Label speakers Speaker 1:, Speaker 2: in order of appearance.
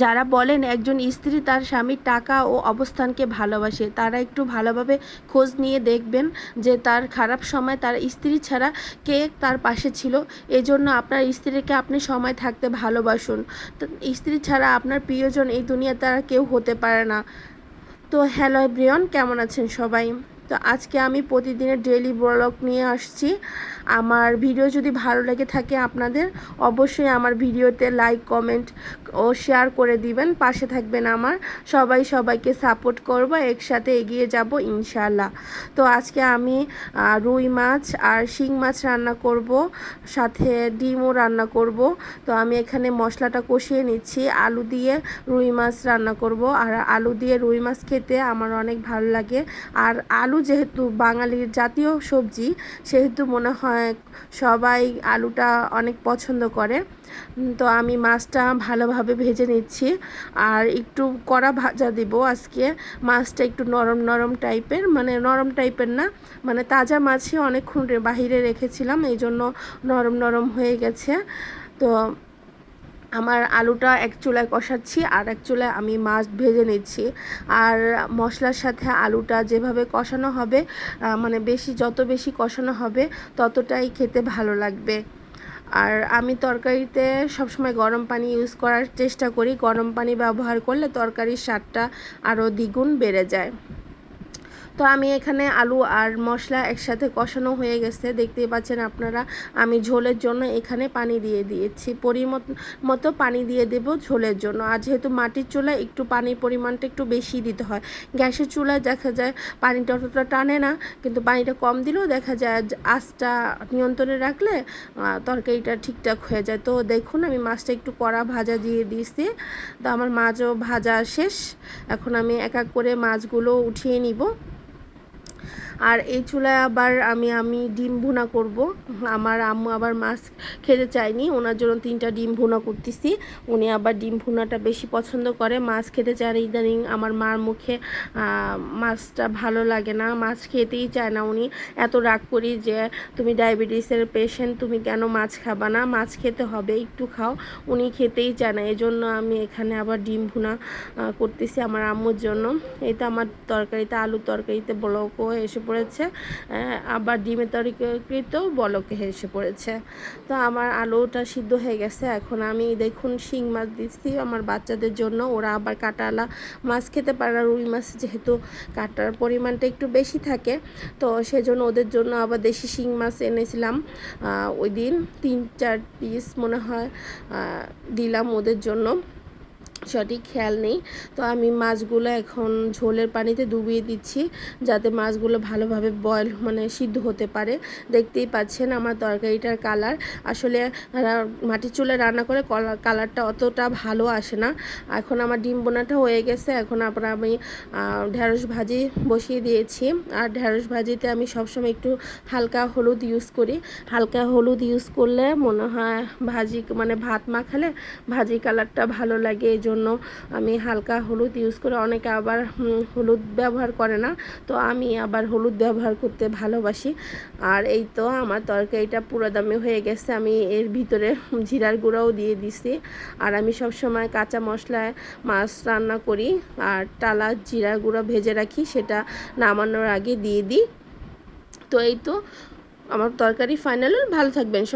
Speaker 1: যারা বলেন একজন স্ত্রী তার স্বামীর টাকা ও অবস্থানকে ভালোবাসে, তারা একটু ভালোভাবে খোঁজ নিয়ে দেখবেন যে তার খারাপ সময় তার স্ত্রী ছাড়া কে তার পাশে ছিল। এজন্য আপনার স্ত্রীকে আপনি সময় থাকতে ভালোবাসুন। তো স্ত্রী ছাড়া আপনার প্রিয়জন এই দুনিয়াতে আর কেউ হতে পারে না। তো হ্যালো এভরিওয়ান, কেমন আছেন সবাই? তো আজকে আমি প্রতিদিনের ডেইলি ব্লগ নিয়ে আসছি। আমার ভিডিও যদি ভালো লেগে থাকে আপনাদের, অবশ্যই আমার ভিডিওতে লাইক, কমেন্ট ও শেয়ার করে দিবেন, পাশে থাকবেন আমার। সবাই সবাইকে সাপোর্ট করব, একসাথে এগিয়ে যাব ইনশাআল্লাহ। তো আজকে আমি রুই মাছ আর শিং মাছ রান্না করব, সাথে ডিমও রান্না করব। তো আমি এখানে মশলাটা কষিয়ে নিচ্ছি। আলু দিয়ে রুই মাছ রান্না করব, আর আলু দিয়ে রুই মাছ খেতে আমার অনেক ভালো লাগে। আর আলু যেহেতু বাঙালির জাতীয় সবজি, সেহেতু মনে হয় সবাই আলুটা অনেক পছন্দ করে। তো আমি মাছটা ভালোভাবে ভেজে নিচ্ছি, আর একটু কড়া ভাজা দেব আজকে। মাছটা একটু নরম নরম টাইপের, মানে নরম টাইপের না, মানে তাজা মাছই অনেকক্ষণ বাহিরে রেখেছিলাম, এই জন্য নরম নরম হয়ে গেছে। তো আমার আলুটা এক চুলায় কষাচ্ছি, আর এক চুলায় আমি মাছ ভেজে নিচ্ছি। আর মশলার সাথে আলুটা যেভাবে কষানো হবে, মানে যত বেশি কষানো হবে ততটাই খেতে ভালো লাগবে। আর আমি তরকারিতে সবসময় গরম পানি ইউজ করার চেষ্টা করি। গরম পানি ব্যবহার করলে তরকারির স্বাদটা আরও দ্বিগুণ বেড়ে যায়। তো আমি এখানে আলু আর মশলা একসাথে কষানো হয়ে গেছে, দেখতেই পাচ্ছেন আপনারা। আমি ঝোলের জন্য এখানে পানি দিয়ে দিয়েছি, মতো পানি দিয়ে দেব ঝোলের জন্য। আর যেহেতু মাটির চুলায় একটু পানির পরিমাণটা একটু বেশি দিতে হয়। গ্যাসের চুলায় দেখা যায় পানিটা অতটা টানে না, কিন্তু পানিটা কম দিলেও দেখা যায় আঁচটা নিয়ন্ত্রণে রাখলে তরকারিটা ঠিকঠাক হয়ে যায়। তো দেখুন আমি মাছটা একটু কড়া ভাজা দিয়ে দিয়েছি। তো আমার মাছও ভাজা শেষ। এখন আমি এক এক করে মাছগুলো উঠিয়ে নিব। আর এই চুলায় আবার আমি ডিম ভুনা করব। আমার আম্মু আবার মাছ খেতে চায়নি, ওনার জন্য 3টা ডিম ভুনা করতেছি। উনি আবার ডিম ভুনাটা বেশি পছন্দ করে, মাছ খেতে চায় না। ইদানিং আমার মার মুখে মাছটা ভালো লাগে না, মাছ খেতেই চায় না। উনি এত রাগ করি যে তুমি ডায়াবেটিসের পেশেন্ট, তুমি কেন মাছ খাবা না, মাছ খেতে হবে, একটু খাও। উনি খেতেই চায় না, এই জন্য আমি এখানে আবার ডিম ভুনা করতেছি আমার আম্মুর জন্য। এই তো আমার তরকারিতে, আলুর তরকারিতে বলকও এসে পড়েছে, আবার ডিমের তরকারিতেও বলকে এসে পড়েছে। তো আমার আলুটা সিদ্ধ হয়ে গেছে। এখন আমি দেখুন শিং মাছ দিচ্ছি আমার বাচ্চাদের জন্য। ওরা আবার কাঁটাওয়ালা মাছ খেতে পারে না, রুই মাছ যেহেতু কাঁটার পরিমাণটা একটু বেশি থাকে, তো সেজন্য ওদের জন্য আবার দেশি শিং মাছ এনেছিলাম। ওই দিন 3-4 পিস মনে হয় দিলাম ওদের জন্য, সঠিক খেয়াল নেই। তো আমি মাছগুলো এখন ঝোলের পানিতে ডুবিয়ে দিচ্ছি, যাতে মাছগুলো ভালোভাবে বয়েল মানে সিদ্ধ হতে পারে। দেখতেই পাচ্ছেন আমার তরকারিটার কালার, আসলে মাটির চুলায় রান্না করে কালারটা অতটা ভালো আসে না। এখন আমার ডিম বোনাটা হয়ে গেছে। এখন আপনার আমি ঢেঁড়স ভাজি বসিয়ে দিয়েছি। আর ঢেঁড়স ভাজিতে আমি সবসময় একটু হালকা হলুদ ইউজ করি। হালকা হলুদ ইউজ করলে মনে হয় ভাজি মানে ভাত মাখালে ভাজি কালারটা ভালো লাগে, এই জন্য আমি হালকা হলুদ ইউজ করে। অনেকে আবার হলুদ ব্যবহার করে না, তো আমি আবার হলুদ ব্যবহার করতে ভালোবাসি। আর এই তো আমার তরকারিটা পুরো দামে হয়ে গেছে। আমি এর ভিতরে জিরার গুঁড়াও দিয়ে দিছি। আর আমি সব সময় কাঁচা মশলায় মাছ রান্না করি, আর টালা জিরার গুঁড়া ভেজে রাখি, সেটা নামানোর আগে দিয়ে দিই। তো এই তো আমার তরকারি ফাইনাল। ভালো থাকবেন।